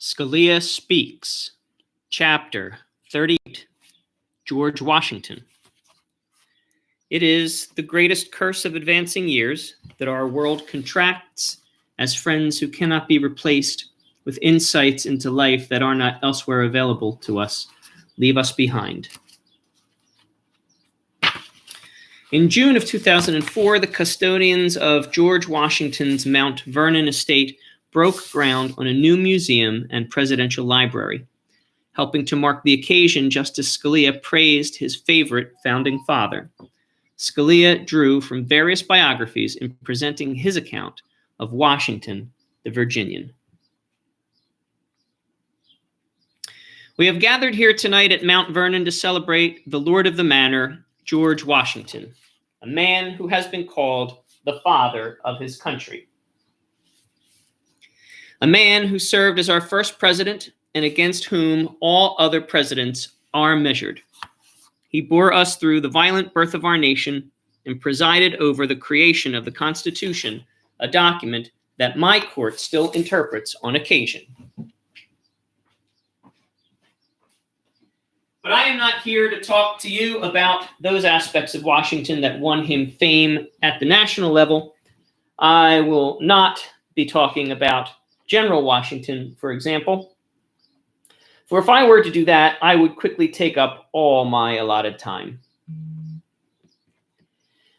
Scalia Speaks, Chapter 38, George Washington. It is the greatest curse of advancing years that our world contracts as friends who cannot be replaced with insights into life that are not elsewhere available to us leave us behind. In June of 2004, the custodians of George Washington's Mount Vernon estate broke ground on a new museum and presidential library. Helping to mark the occasion, Justice Scalia praised his favorite founding father. Scalia drew from various biographies in presenting his account of Washington, the Virginian. We have gathered here tonight at Mount Vernon to celebrate the Lord of the Manor, George Washington, a man who has been called the father of his country. A man who served as our first president and against whom all other presidents are measured. He bore us through the violent birth of our nation and presided over the creation of the Constitution, a document that my court still interprets on occasion. But I am not here to talk to you about those aspects of Washington that won him fame at the national level. I will not be talking about General Washington, for example. For if I were to do that, I would quickly take up all my allotted time.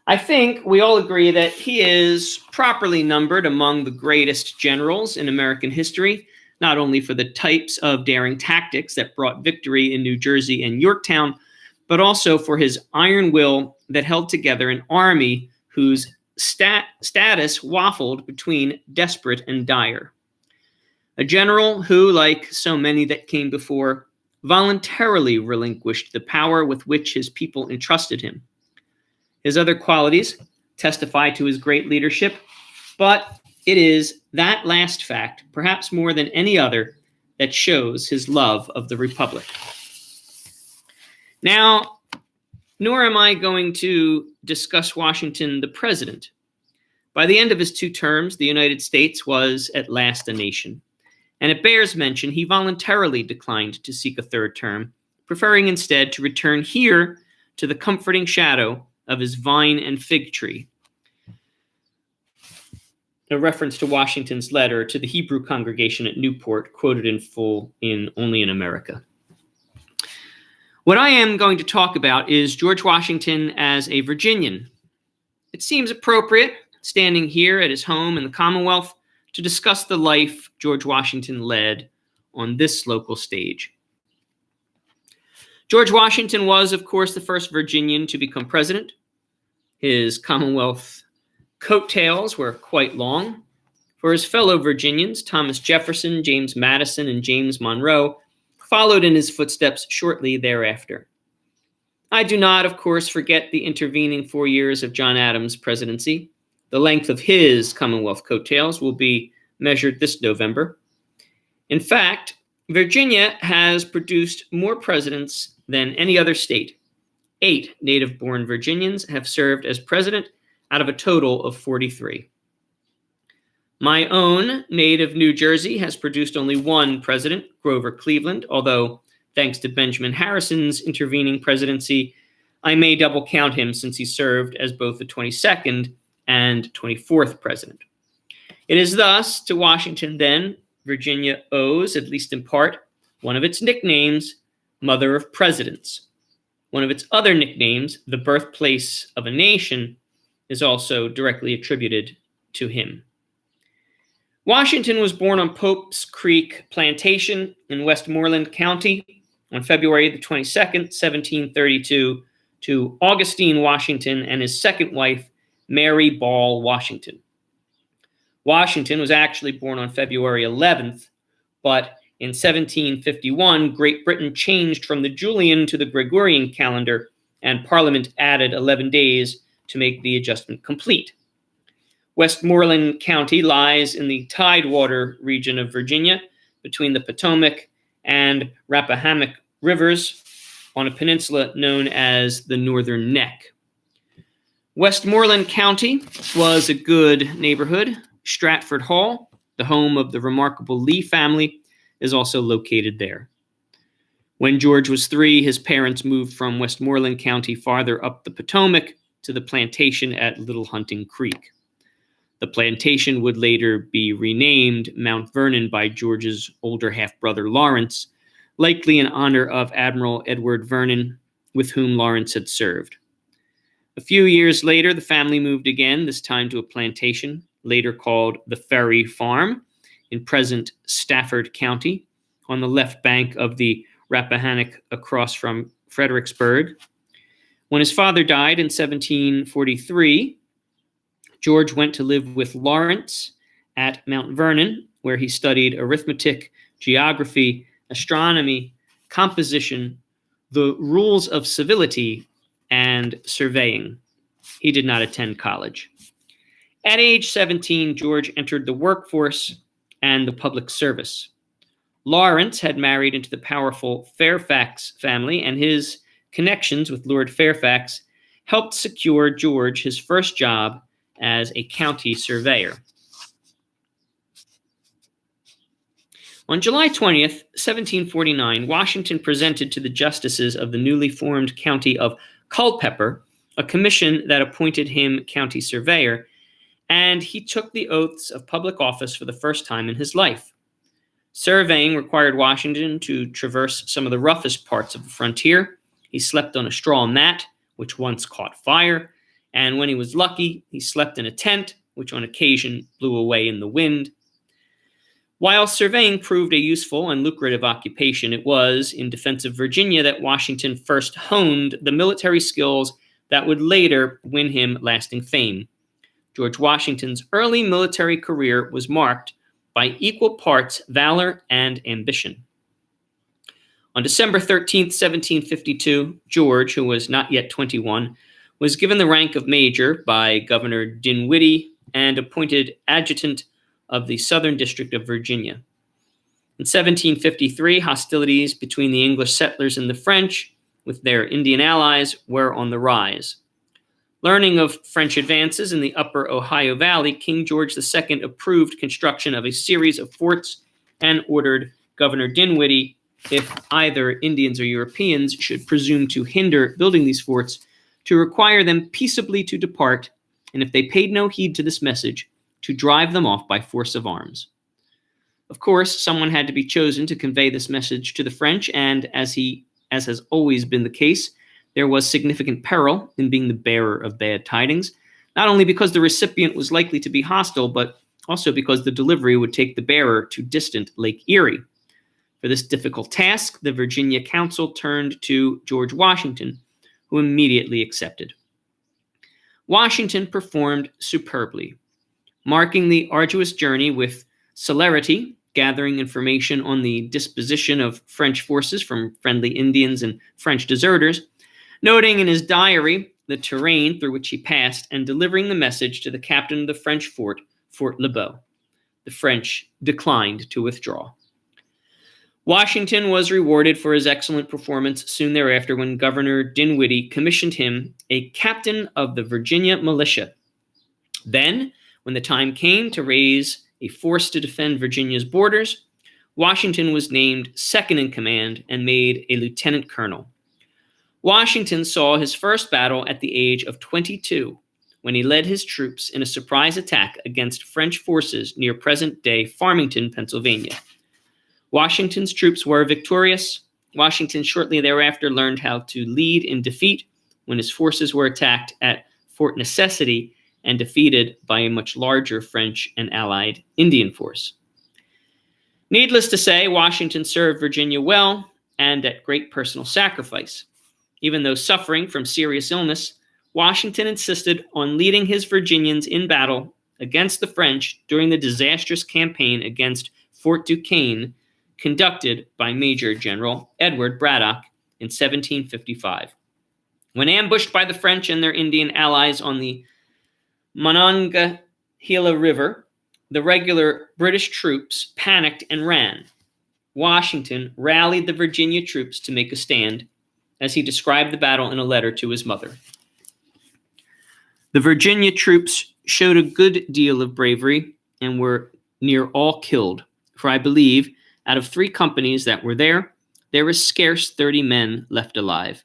I think we all agree that he is properly numbered among the greatest generals in American history, not only for the types of daring tactics that brought victory in New Jersey and Yorktown, but also for his iron will that held together an army whose status waffled between desperate and dire. A general who, like so many that came before, voluntarily relinquished the power with which his people entrusted him. His other qualities testify to his great leadership, but it is that last fact, perhaps more than any other, that shows his love of the Republic. Now, nor am I going to discuss Washington, the president. By the end of his 2 terms, the United States was at last a nation. And it bears mention he voluntarily declined to seek a 3rd term, preferring instead to return here to the comforting shadow of his vine and fig tree. A reference to Washington's letter to the Hebrew congregation at Newport, quoted in full in Only in America. What I am going to talk about is George Washington as a Virginian. It seems appropriate, standing here at his home in the Commonwealth, to discuss the life George Washington led on this local stage. George Washington was, of course, the first Virginian to become president. His Commonwealth coattails were quite long. For his fellow Virginians, Thomas Jefferson, James Madison, and James Monroe followed in his footsteps shortly thereafter. I do not, of course, forget the intervening 4 years of John Adams' presidency. The length of his Commonwealth coattails will be measured this November. In fact, Virginia has produced more presidents than any other state. 8 native-born Virginians have served as president out of a total of 43. My own native New Jersey has produced only 1 president, Grover Cleveland, although thanks to Benjamin Harrison's intervening presidency, I may double count him since he served as both the 22nd and 24th president. It is thus to Washington, then, Virginia owes, at least in part, one of its nicknames, Mother of Presidents. One of its other nicknames, the birthplace of a nation, is also directly attributed to him. Washington was born on Pope's Creek Plantation in Westmoreland County on February the 22nd, 1732, to Augustine Washington and his second wife, Mary Ball Washington. Washington was actually born on February 11th, but in 1751, Great Britain changed from the Julian to the Gregorian calendar, and Parliament added 11 days to make the adjustment complete. Westmoreland County lies in the Tidewater region of Virginia, between the Potomac and Rappahannock rivers, on a peninsula known as the Northern Neck. Westmoreland County was a good neighborhood. Stratford Hall, the home of the remarkable Lee family, is also located there. When George was 3, his parents moved from Westmoreland County farther up the Potomac to the plantation at Little Hunting Creek. The plantation would later be renamed Mount Vernon by George's older half-brother Lawrence, likely in honor of Admiral Edward Vernon, with whom Lawrence had served. A few years later, the family moved again, this time to a plantation, later called the Ferry Farm, in present Stafford County, on the left bank of the Rappahannock across from Fredericksburg. When his father died in 1743, George went to live with Lawrence at Mount Vernon, where he studied arithmetic, geography, astronomy, composition, the rules of civility, and surveying. He did not attend college. At age 17, George entered the workforce and the public service. Lawrence had married into the powerful Fairfax family, and his connections with Lord Fairfax helped secure George his first job as a county surveyor. On July 20th, 1749, Washington presented to the justices of the newly formed county of Culpeper a commission that appointed him county surveyor, and he took the oaths of public office for the first time in his life. Surveying required Washington to traverse some of the roughest parts of the frontier. He slept on a straw mat, which once caught fire, and when he was lucky, he slept in a tent, which on occasion blew away in the wind. While surveying proved a useful and lucrative occupation, it was in defense of Virginia that Washington first honed the military skills that would later win him lasting fame. George Washington's early military career was marked by equal parts valor and ambition. On December 13th, 1752, George, who was not yet 21, was given the rank of major by Governor Dinwiddie and appointed adjutant of the Southern District of Virginia. In 1753, hostilities between the English settlers and the French, with their Indian allies, were on the rise. Learning of French advances in the upper Ohio Valley, King George II approved construction of a series of forts and ordered Governor Dinwiddie, if either Indians or Europeans should presume to hinder building these forts, to require them peaceably to depart, and if they paid no heed to this message, to drive them off by force of arms. Of course, someone had to be chosen to convey this message to the French, and as has always been the case, there was significant peril in being the bearer of bad tidings, not only because the recipient was likely to be hostile, but also because the delivery would take the bearer to distant Lake Erie. For this difficult task, the Virginia Council turned to George Washington, who immediately accepted. Washington performed superbly, marking the arduous journey with celerity, gathering information on the disposition of French forces from friendly Indians and French deserters, noting in his diary the terrain through which he passed, and delivering the message to the captain of the French fort, Fort Lebeau. The French declined to withdraw. Washington was rewarded for his excellent performance soon thereafter when Governor Dinwiddie commissioned him a captain of the Virginia militia. Then, when the time came to raise a force to defend Virginia's borders, Washington was named second in command and made a lieutenant colonel. Washington saw his first battle at the age of 22, when he led his troops in a surprise attack against French forces near present-day Farmington, Pennsylvania. Washington's troops were victorious. Washington shortly thereafter learned how to lead in defeat when his forces were attacked at Fort Necessity and defeated by a much larger French and allied Indian force. Needless to say, Washington served Virginia well and at great personal sacrifice. Even though suffering from serious illness, Washington insisted on leading his Virginians in battle against the French during the disastrous campaign against Fort Duquesne, conducted by Major General Edward Braddock in 1755. When ambushed by the French and their Indian allies on the Monongahela River, the regular British troops panicked and ran. Washington rallied the Virginia troops to make a stand, as he described the battle in a letter to his mother. The Virginia troops showed a good deal of bravery and were near all killed, for I believe Out of 3 companies that were there was scarce 30 men left alive.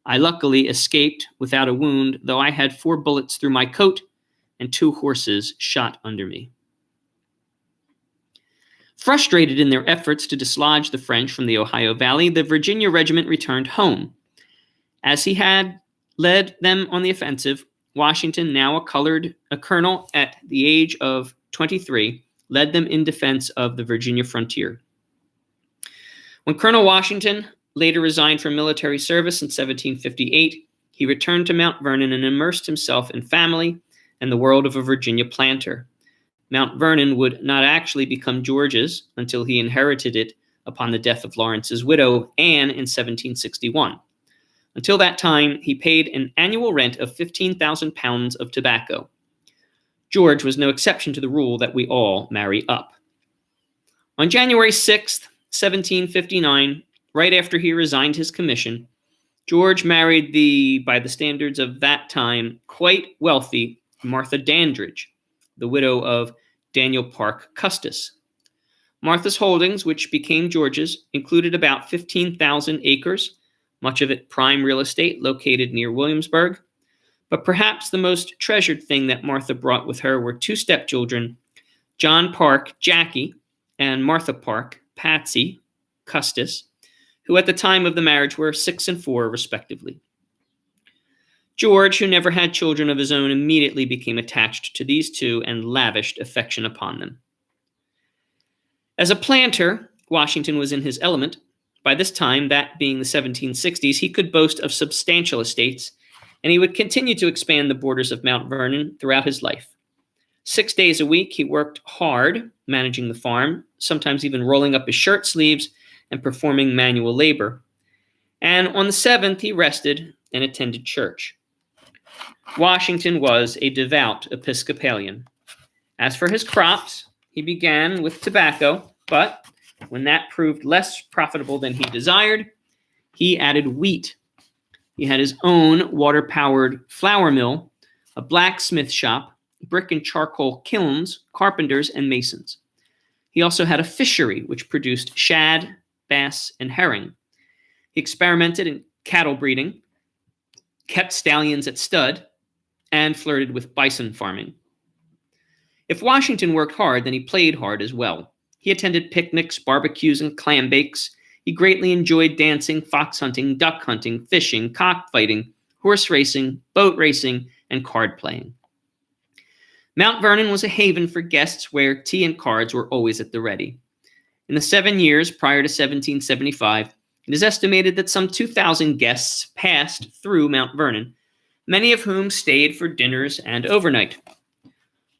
I luckily escaped without a wound, though I had 4 bullets through my coat and 2 horses shot under me. Frustrated in their efforts to dislodge the French from the Ohio Valley, the Virginia Regiment returned home. As he had led them on the offensive, Washington, now a colonel at the age of 23, led them in defense of the Virginia frontier. When Colonel Washington later resigned from military service in 1758, he returned to Mount Vernon and immersed himself in family and the world of a Virginia planter. Mount Vernon would not actually become George's until he inherited it upon the death of Lawrence's widow, Anne, in 1761. Until that time, he paid an annual rent of 15,000 pounds of tobacco. George was no exception to the rule that we all marry up. On January 6th, 1759, right after he resigned his commission, George married the, by the standards of that time, quite wealthy Martha Dandridge, the widow of Daniel Parke Custis. Martha's holdings, which became George's, included about 15,000 acres, much of it prime real estate located near Williamsburg. But perhaps the most treasured thing that Martha brought with her were 2 stepchildren, John Parke, Jackie, and Martha Parke, Patsy, Custis, who at the time of the marriage were 6 and 4, respectively. George, who never had children of his own, immediately became attached to these 2 and lavished affection upon them. As a planter, Washington was in his element. By this time, that being the 1760s, he could boast of substantial estates, and he would continue to expand the borders of Mount Vernon throughout his life. 6 days a week, he worked hard managing the farm, sometimes even rolling up his shirt sleeves and performing manual labor. And on the 7th, he rested and attended church. Washington was a devout Episcopalian. As for his crops, he began with tobacco, but when that proved less profitable than he desired, he added wheat. He had his own water-powered flour mill, a blacksmith shop, brick and charcoal kilns, carpenters, and masons. He also had a fishery, which produced shad, bass, and herring. He experimented in cattle breeding, kept stallions at stud, and flirted with bison farming. If Washington worked hard, then he played hard as well. He attended picnics, barbecues, and clam bakes. He greatly enjoyed dancing, fox hunting, duck hunting, fishing, cockfighting, horse racing, boat racing, and card playing. Mount Vernon was a haven for guests where tea and cards were always at the ready. In the 7 years prior to 1775, it is estimated that some 2,000 guests passed through Mount Vernon, many of whom stayed for dinners and overnight.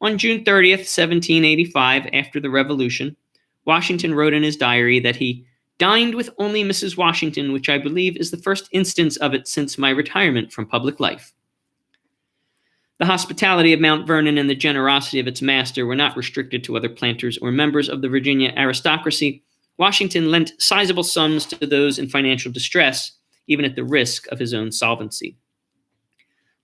On June 30th, 1785, after the Revolution, Washington wrote in his diary that he dined with only Mrs. Washington, which I believe is the first instance of it since my retirement from public life. The hospitality of Mount Vernon and the generosity of its master were not restricted to other planters or members of the Virginia aristocracy. Washington lent sizable sums to those in financial distress, even at the risk of his own solvency.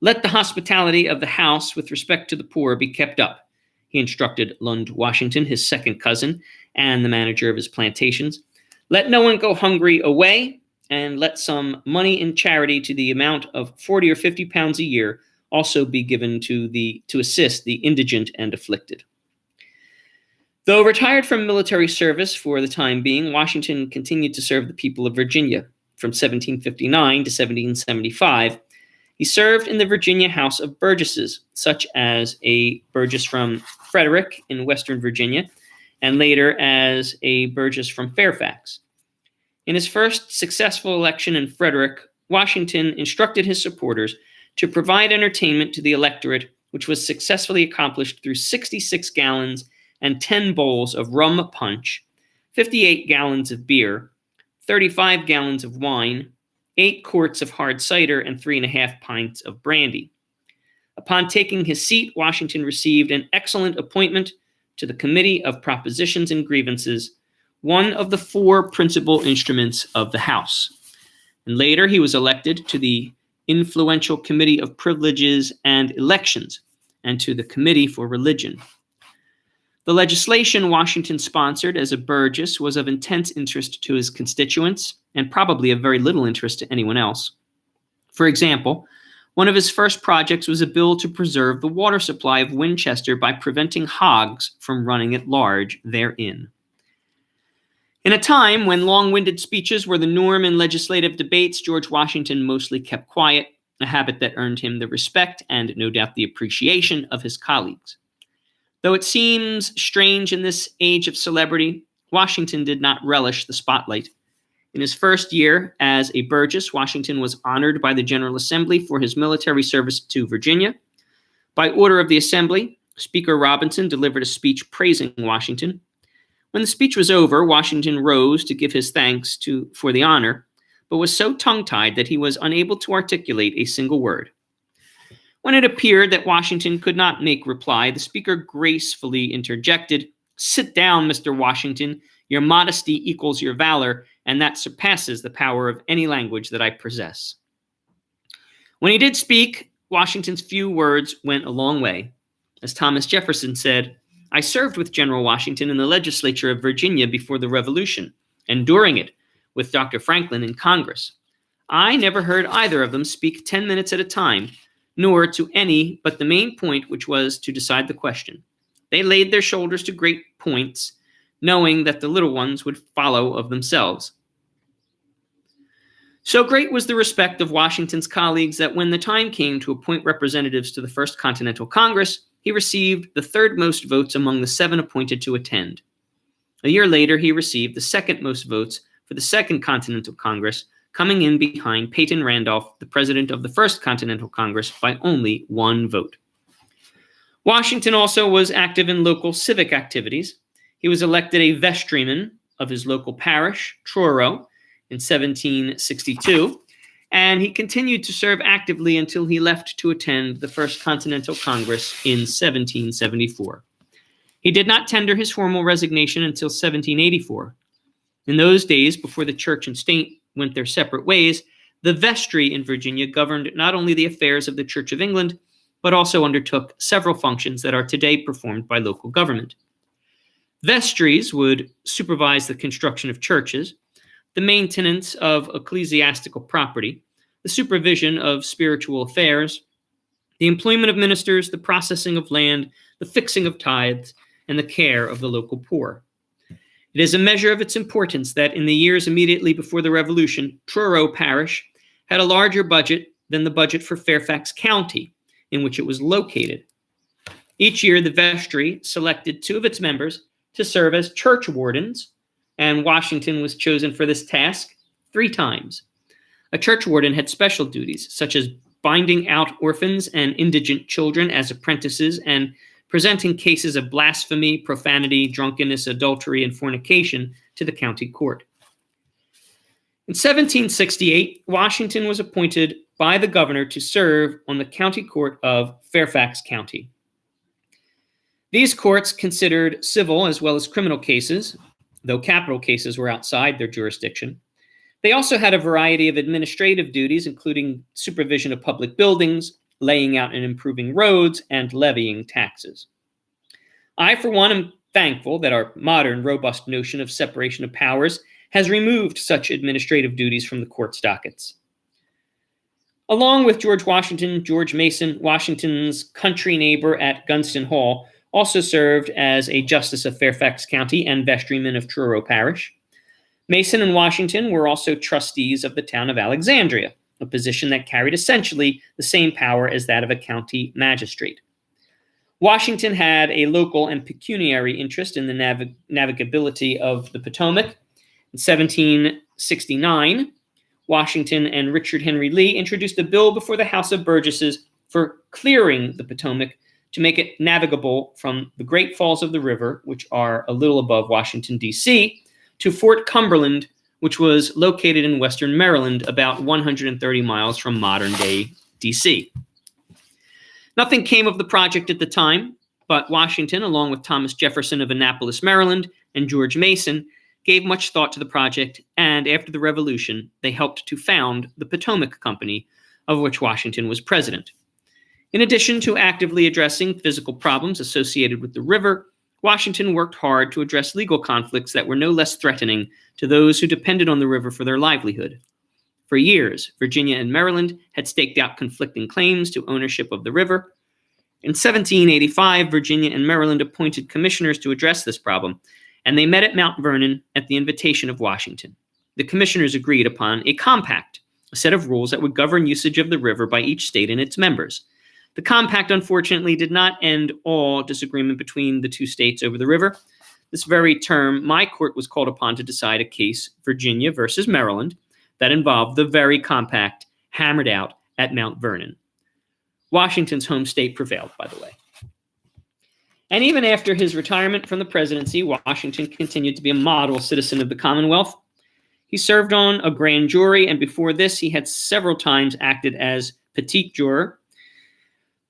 Let the hospitality of the house with respect to the poor be kept up, he instructed Lund Washington, his second cousin, and the manager of his plantations. Let no one go hungry away, and let some money in charity to the amount of 40 or 50 pounds a year also be given to assist the indigent and afflicted. Though retired from military service for the time being, Washington continued to serve the people of Virginia. From 1759 to 1775, he served in the Virginia House of Burgesses, such as a burgess from Frederick in Western Virginia, and later as a burgess from Fairfax. In his first successful election in Frederick, Washington instructed his supporters to provide entertainment to the electorate, which was successfully accomplished through 66 gallons and 10 bowls of rum punch, 58 gallons of beer, 35 gallons of wine, 8 quarts of hard cider, and 3.5 pints of brandy. Upon taking his seat, Washington received an excellent appointment to the Committee of Propositions and Grievances, one of the 4 principal instruments of the House. And later he was elected to the influential Committee of Privileges and Elections, and to the Committee for Religion. The legislation Washington sponsored as a Burgess was of intense interest to his constituents and probably of very little interest to anyone else. For example, one of his first projects was a bill to preserve the water supply of Winchester by preventing hogs from running at large therein. In a time when long-winded speeches were the norm in legislative debates, George Washington mostly kept quiet, a habit that earned him the respect and no doubt the appreciation of his colleagues. Though it seems strange in this age of celebrity, Washington did not relish the spotlight. In his first year as a Burgess, Washington was honored by the General Assembly for his military service to Virginia. By order of the Assembly, Speaker Robinson delivered a speech praising Washington. When the speech was over, Washington rose to give his thanks for the honor, but was so tongue-tied that he was unable to articulate a single word. When it appeared that Washington could not make reply, the Speaker gracefully interjected, "Sit down, Mr. Washington. Your modesty equals your valor, and that surpasses the power of any language that I possess." When he did speak, Washington's few words went a long way. As Thomas Jefferson said, "I served with General Washington in the legislature of Virginia before the Revolution, and during it, with Dr. Franklin in Congress. I never heard either of them speak 10 minutes at a time, nor to any but the main point, which was to decide the question. They laid their shoulders to great points, knowing that the little ones would follow of themselves." So great was the respect of Washington's colleagues that when the time came to appoint representatives to the First Continental Congress, he received the third most votes among the 7 appointed to attend. A year later, he received the second most votes for the Second Continental Congress, coming in behind Peyton Randolph, the president of the First Continental Congress, by only 1 vote. Washington also was active in local civic activities. He was elected a vestryman of his local parish, Truro, in 1762, and he continued to serve actively until he left to attend the First Continental Congress in 1774. He did not tender his formal resignation until 1784. In those days, before the church and state went their separate ways, the vestry in Virginia governed not only the affairs of the Church of England, but also undertook several functions that are today performed by local government. Vestries would supervise the construction of churches, the maintenance of ecclesiastical property, the supervision of spiritual affairs, the employment of ministers, the processing of land, the fixing of tithes, and the care of the local poor. It is a measure of its importance that in the years immediately before the Revolution, Truro Parish had a larger budget than the budget for Fairfax County, in which it was located. Each year, the vestry selected 2 of its members to serve as church wardens, and Washington was chosen for this task 3 times. A church warden had special duties, such as binding out orphans and indigent children as apprentices and presenting cases of blasphemy, profanity, drunkenness, adultery, and fornication to the county court. In 1768, Washington was appointed by the governor to serve on the county court of Fairfax County. These courts considered civil as well as criminal cases, though capital cases were outside their jurisdiction. They also had a variety of administrative duties, including supervision of public buildings, laying out and improving roads, and levying taxes. I, for one, am thankful that our modern, robust notion of separation of powers has removed such administrative duties from the court's dockets. Along with George Washington, George Mason, Washington's country neighbor at Gunston Hall, also served as a justice of Fairfax County and vestryman of Truro Parish. Mason and Washington were also trustees of the town of Alexandria, a position that carried essentially the same power as that of a county magistrate. Washington had a local and pecuniary interest in the navigability of the Potomac. In 1769, Washington and Richard Henry Lee introduced a bill before the House of Burgesses for clearing the Potomac to make it navigable from the Great Falls of the river, which are a little above Washington, D.C., to Fort Cumberland, which was located in western Maryland, about 130 miles from modern-day D.C. Nothing came of the project at the time, but Washington, along with Thomas Jefferson of Annapolis, Maryland, and George Mason, gave much thought to the project, and after the Revolution, they helped to found the Potomac Company, of which Washington was president. In addition to actively addressing physical problems associated with the river, Washington worked hard to address legal conflicts that were no less threatening to those who depended on the river for their livelihood. For years, Virginia and Maryland had staked out conflicting claims to ownership of the river. In 1785, Virginia and Maryland appointed commissioners to address this problem, and they met at Mount Vernon at the invitation of Washington. The commissioners agreed upon a compact, a set of rules that would govern usage of the river by each state and its members. The compact, unfortunately, did not end all disagreement between the two states over the river. This very term, my court was called upon to decide a case, Virginia versus Maryland, that involved the very compact hammered out at Mount Vernon. Washington's home state prevailed, by the way. And even after his retirement from the presidency, Washington continued to be a model citizen of the Commonwealth. He served on a grand jury, and before this, he had several times acted as petit juror.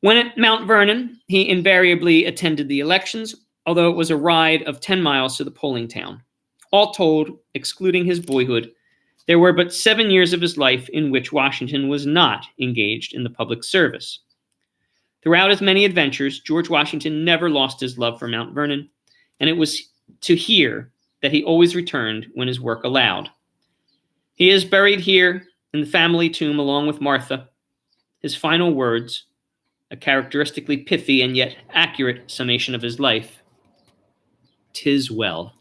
When at Mount Vernon, he invariably attended the elections, although it was a ride of 10 miles to the polling town. All told, excluding his boyhood, there were but 7 years of his life in which Washington was not engaged in the public service. Throughout his many adventures, George Washington never lost his love for Mount Vernon, and it was to here that he always returned when his work allowed. He is buried here in the family tomb along with Martha. His final words, a characteristically pithy and yet accurate summation of his life, "'Tis well."